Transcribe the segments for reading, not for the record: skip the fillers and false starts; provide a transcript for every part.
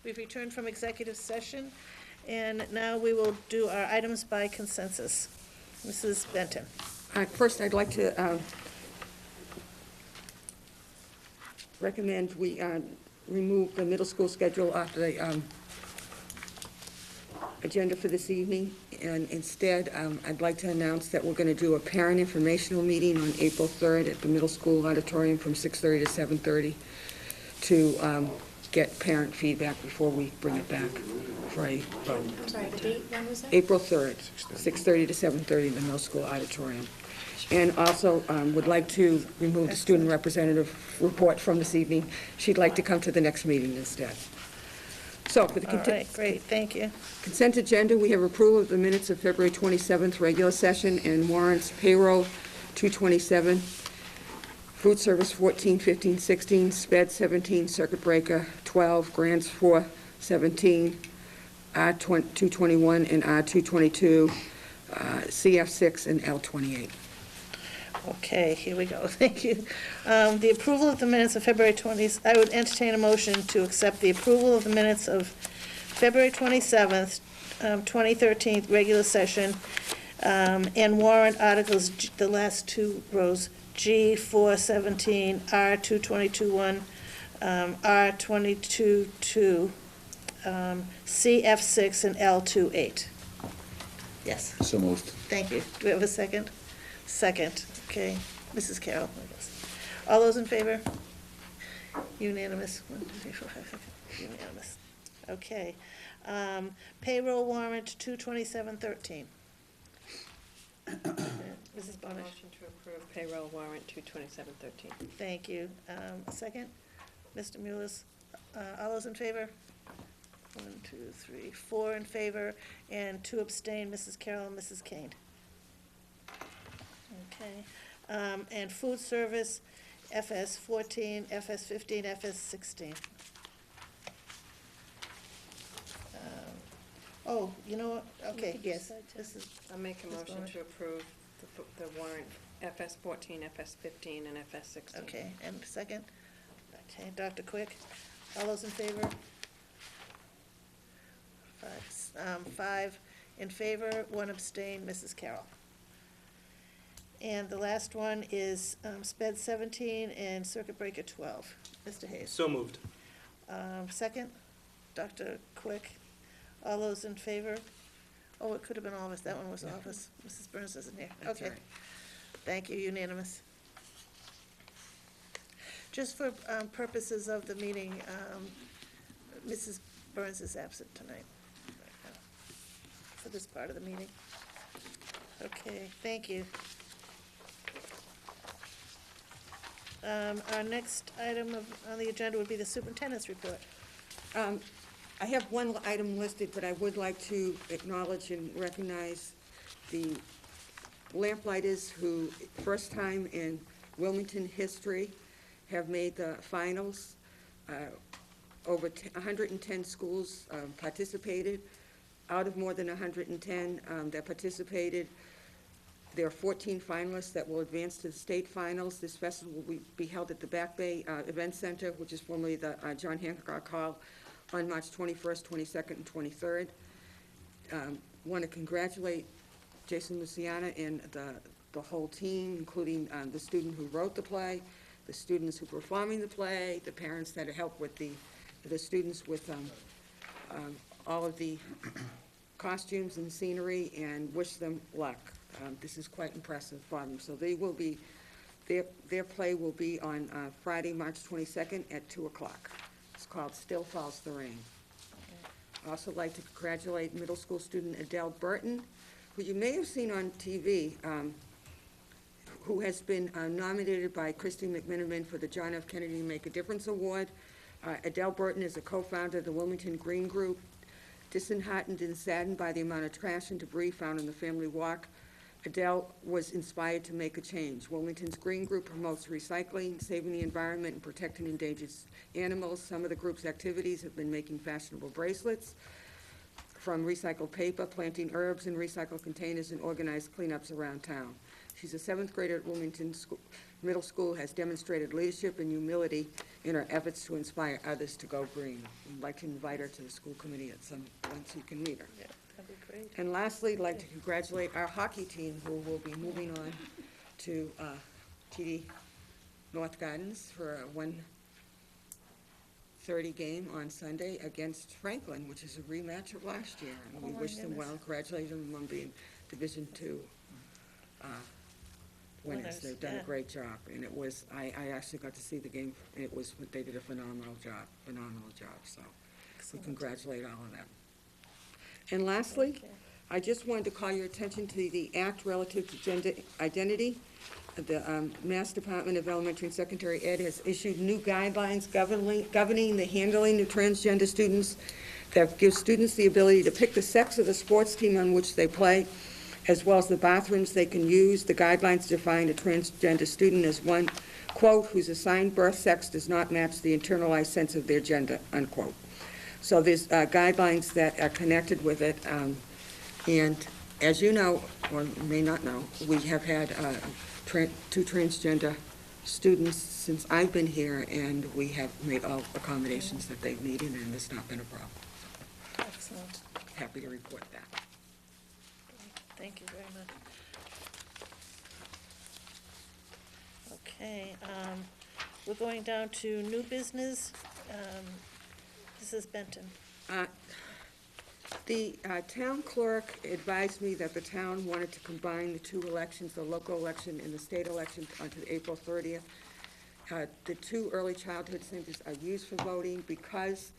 We've returned from executive session, and now we will do our items by consensus. Mrs. Benton. First, I'd like to recommend we remove the middle school schedule off the agenda for this evening, and instead I'd like to announce that we're going to do a parent informational meeting on April 3rd at the middle school auditorium from 6:30 to 7:30 to get parent feedback before we bring it back for a vote. I'm sorry, the date, when was that? April 3rd, 6:30 to 7:30 in the middle school auditorium. And also would like to remove the student representative report from this evening. She'd like to come to the next meeting instead. So for the All right, great, thank you. consent agenda, we have approval of the minutes of February 27th regular session and warrants payroll 227, food service 14, 15, 16, sped 17, circuit breaker 12, grants 4, 17, R221 and R222, CF6 and L28. Okay, here we go, thank you. The approval of the minutes of February 20th, I would entertain a motion to accept the approval of the minutes of February 27th, 2013, regular session, and warrant articles, the last two rows, G417, R2221, R222, CF6, and L28. Yes. So moved. Thank you. Do we have a second? Second, okay. Mrs. Carroll, I guess. All those in favor? Unanimous. 1, 2, 3, 4, 5, 6. Unanimous. Okay. Payroll warrant 22713. Mrs. Bonish. Motion to approve payroll warrant 22713. Thank you. A second? Mr. Mullis. All those in favor? 1, 2, 3, 4 in favor, and 2 abstain, Mrs. Carroll and Mrs. Kane. Okay, and food service, FS 14, FS 15, FS 16. Oh, you know what, okay, yes, this is, I'll make a Ms. motion Bonish. to approve the warrant FS 14, FS 15, and FS 16. okay, and second? Okay, Dr. Quick, all those in favor? 5 in favor, 1 abstain, Mrs. Carroll. And the last one is sped 17 and circuit breaker 12. Mr. Hayes. So moved. Second, Dr. Quick. All those in favor? Oh, it could have been all of us. That one was all of us. Mrs. Burns isn't here. That's Okay. all right. Thank you, unanimous. Just for purposes of the meeting, Mrs. Burns is absent tonight for this part of the meeting. Okay, thank you. Our next item on the agenda would be the superintendent's report. I have one item listed, but I would like to acknowledge and recognize the lamplighters who, first time in Wilmington history, have made the finals. Over 110 schools participated. Out of more than 110 that participated, there are 14 finalists that will advance to the state finals. This festival will be held at the Back Bay Event Center, which is formerly the John Hancock Hall, on March 21st, 22nd, and 23rd. Want to congratulate Jason Luciana and the whole team, including the student who wrote the play, the students who are performing the play, the parents that helped with the students with all of the costumes and scenery, and wish them luck. This is quite impressive for them. So they will be, their play will be on Friday, March 22nd at 2 o'clock. It's called Still Falls the Rain. I'd also like to congratulate middle school student Adele Burton, who you may have seen on TV, who has been nominated by Christy McMiniman for the John F. Kennedy Make a Difference Award. Adele Burton is a co-founder of the Wilmington Green Group. Disheartened and saddened by the amount of trash and debris found on the family walk, Adele was inspired to make a change. Wilmington's Green Group promotes recycling, saving the environment, and protecting endangered animals. Some of the group's activities have been making fashionable bracelets from recycled paper, planting herbs in recycled containers, and organized cleanups around town. She's a seventh grader at Wilmington Middle School, has demonstrated leadership and humility in her efforts to inspire others to go green. I'd like to invite her to the school committee once you can meet her. Yeah, that'd be great. And lastly, I'd like to congratulate our hockey team, who will be moving on to TD North Gardens for a 1:30 game on Sunday against Franklin, which is a rematch of last year. And we Oh, my wish them well, goodness. congratulate them on being Division II winners. Winners, They've done a yeah. great job, and it was, I actually got to see the game, and they did a phenomenal job, so we Excellent. congratulate all of them. And lastly, Okay. I just wanted to call your attention to the act relative to gender identity. The Mass Department of Elementary and Secondary Ed has issued new guidelines governing the handling of transgender students that give students the ability to pick the sex of the sports team on which they play, as well as the bathrooms they can use. The guidelines define a transgender student as one, quote, whose assigned birth sex does not match the internalized sense of their gender, unquote. So there's guidelines that are connected with it. And as you know, or may not know, we have had two transgender students since I've been here, and we have made all accommodations that they've needed, and it's not been a problem. Excellent. Happy to report that. Thank you very much. Okay, we're going down to new business. Mrs. Benton. The town clerk advised me that the town wanted to combine the two elections, the local election and the state election, onto April 30th. The two early childhood centers are used for voting because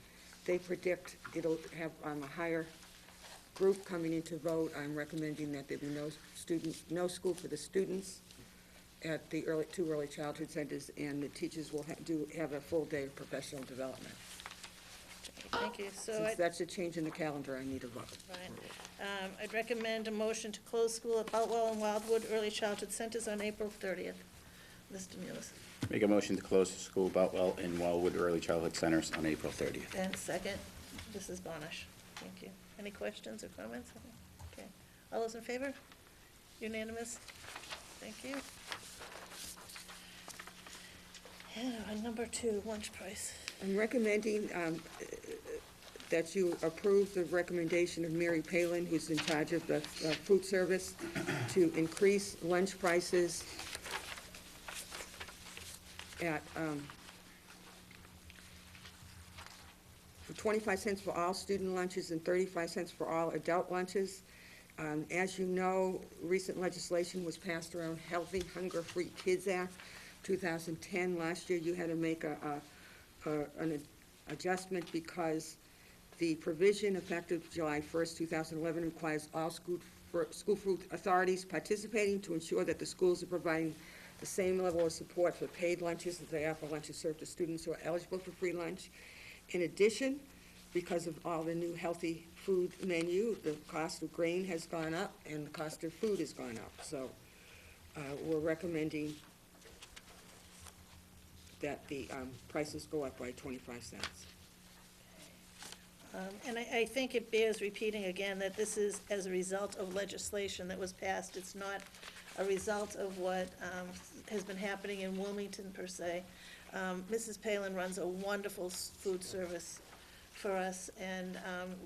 they predict it'll have a higher group coming in to vote. I'm recommending that there be no school for the students at the two early childhood centers, and the teachers will have a full day of professional development. Thank you. So Since that's a change in the calendar, I need a vote. Fine. I'd recommend a motion to close school at Boutwell and Wildwood Early Childhood Centers on April 30th. Mr. Mullis. Make a motion to close the school Boutwell and Wildwood Early Childhood Centers on April 30th. And second, Mrs. Bonish. Thank you. Any questions or comments? Okay. All those in favor? Unanimous? Thank you. And number 2, lunch price. I'm recommending that you approve the recommendation of Mary Palin, who's in charge of the food service, to increase lunch prices at 25 cents for all student lunches and 35 cents for all adult lunches. As you know, recent legislation was passed around Healthy, Hunger-Free Kids Act 2010. Last year, you had to make an adjustment because the provision effective July 1st, 2011 requires all school food authorities participating to ensure that the schools are providing the same level of support for paid lunches as they are for lunches served to students who are eligible for free lunch. In addition, because of all the new healthy food menu, the cost of grain has gone up and the cost of food has gone up. So we're recommending that the prices go up by 25 cents. And I think it bears repeating again that this is as a result of legislation that was passed. It's not a result of what has been happening in Wilmington per se. Mrs. Palin runs a wonderful food service for us, and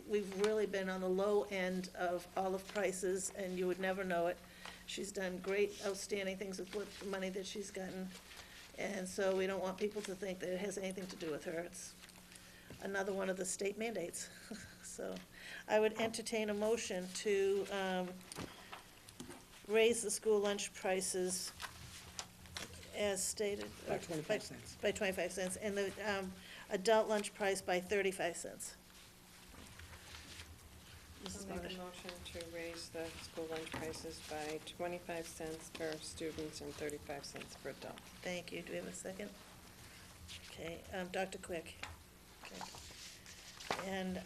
we've really been on the low end of olive prices, and you would never know it. She's done great, outstanding things with the money that she's gotten, and so we don't want people to think that it has anything to do with her. It's another one of the state mandates. So I would entertain a motion to raise the school lunch prices as stated. By 25 cents. By 25 cents, and the adult lunch price by 35 cents. I'll Mrs. make a Bonish. motion to raise the school lunch prices by 25 cents for students and 35 cents for adults. Thank you. Do we have a second? Okay, Dr. Quick. Okay. And,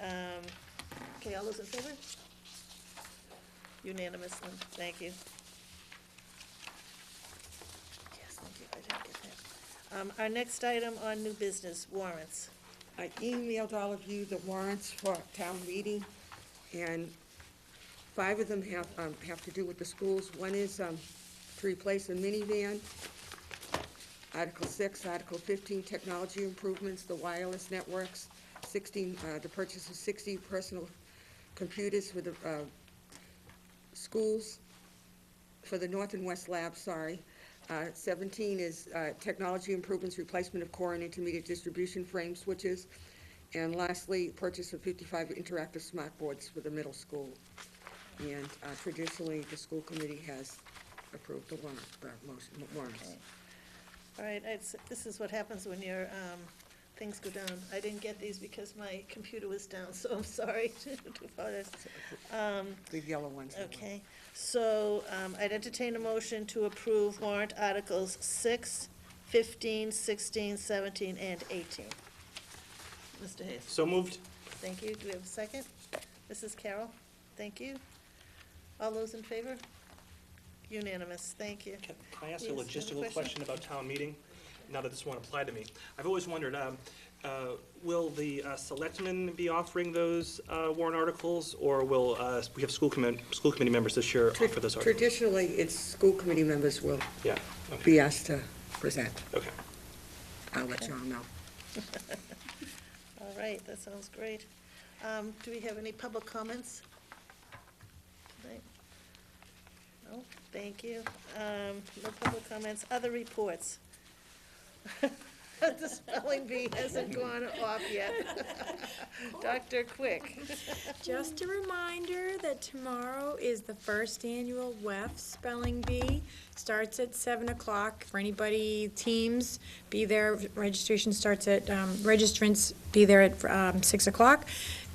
okay, all those in favor? Unanimous, thank you. Yes, thank you, I didn't get that. Our next item on new business, warrants. I emailed all of you the warrants for town meeting, and 5 of them have to do with the schools. One is to to replace a minivan. Article 6, Article 15, technology improvements, the wireless networks. 16, the purchase of 60 personal computers for the schools, for the North and West Labs, sorry. 17 is technology improvements, replacement of core and intermediate distribution frame switches. And lastly, purchase of 55 interactive smart boards for the middle school. And traditionally, the school committee has approved the warrants. Okay. All right, this is what happens when your things go down. I didn't get these because my computer was down, so I'm sorry to apologize. The yellow ones. Okay, so I'd entertain a motion to approve warrant articles 6, 15, 16, 17, and 18. Mr. Hayes? So moved. Thank you. Do we have a second? Mrs. Carroll? Thank you. All those in favor? Unanimous. Thank you. Can I ask a Yes, logistical question? question about town meeting? Now that this won't apply to me. I've always wondered, will the selectmen be offering those warrant articles, or will we have school committee members this year offer those articles? Traditionally, it's school committee members will Yeah, okay, be asked to present. okay. I'll let you all know. All right, that sounds great. Do we have any public comments tonight? No, thank you. No public comments. Other reports? The spelling bee hasn't gone off yet. Dr. Quick. Just a reminder that tomorrow is the first annual WEF Spelling Bee. Starts at 7 o'clock. For anybody, teams, be there. Registration starts at, registrants be there at 6 o'clock.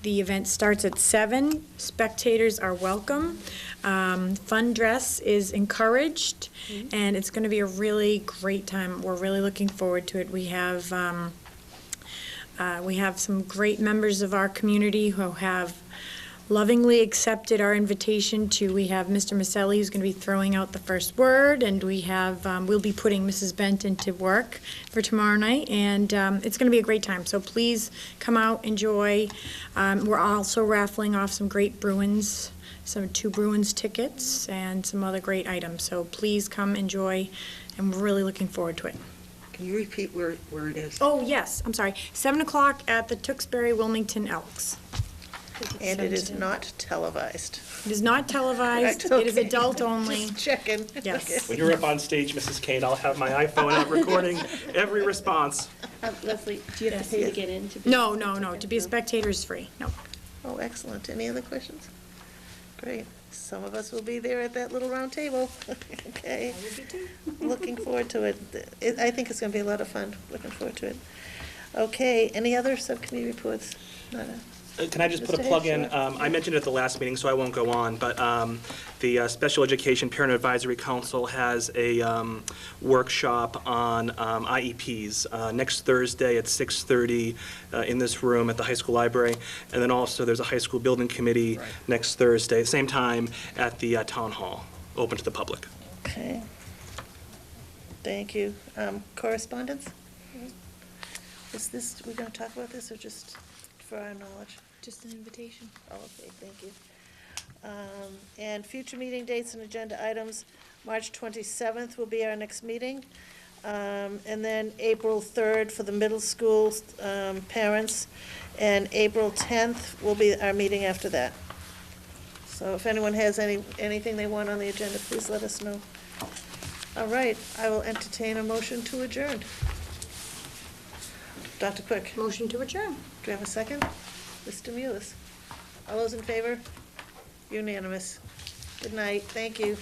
The event starts at 7. Spectators are welcome. Fun dress is encouraged, and it's going to be a really great time. We're really looking forward to it. We have some great members of our community who have lovingly accepted our invitation to. We have Mr. Maselli, who's going to be throwing out the first word, and we have we'll be putting Mrs. Benton to work for tomorrow night, and it's going to be a great time. So please come out, enjoy. We're also raffling off some great Bruins, some 2 Bruins tickets, and some other great items. So please come enjoy, and we're really looking forward to it. Can you repeat where it is? Oh, yes, I'm sorry. 7 o'clock at the Tewksbury Wilmington Elks. And it is not televised. It is not televised. Correct, It is okay. adult only. Just checking. Yes. When you're up on stage, Mrs. Kane, I'll have my iPhone out recording every response. Leslie, do you have to pay to get in? No. To be a spectator is free. No. Oh, excellent. Any other questions? Great. Some of us will be there at that little round table. Okay. Looking forward to it. I think it's going to be a lot of fun. Looking forward to it. Okay, any other subcommittee reports? None. Can I just put a Mr. plug Hayes, in? sure. I mentioned it at the last meeting, so I won't go on, but the Special Education Parent Advisory Council has a workshop on IEPs next Thursday at 6:30 in this room at the high school library. And then also, there's a high school building committee next Thursday, same time at the town hall, open to the public. Okay. Thank you. Correspondence? Is this, we're going to talk about this or just for our knowledge? Just an invitation. Oh, okay, thank you. And future meeting dates and agenda items, March 27th will be our next meeting. And then April 3rd for the middle school parents, and April 10th will be our meeting after that. So if anyone has anything they want on the agenda, please let us know. All right, I will entertain a motion to adjourn. Dr. Quick, do Motion to adjourn. we have a second? Mr. Mullis? All those in favor? Unanimous. Good night, thank you.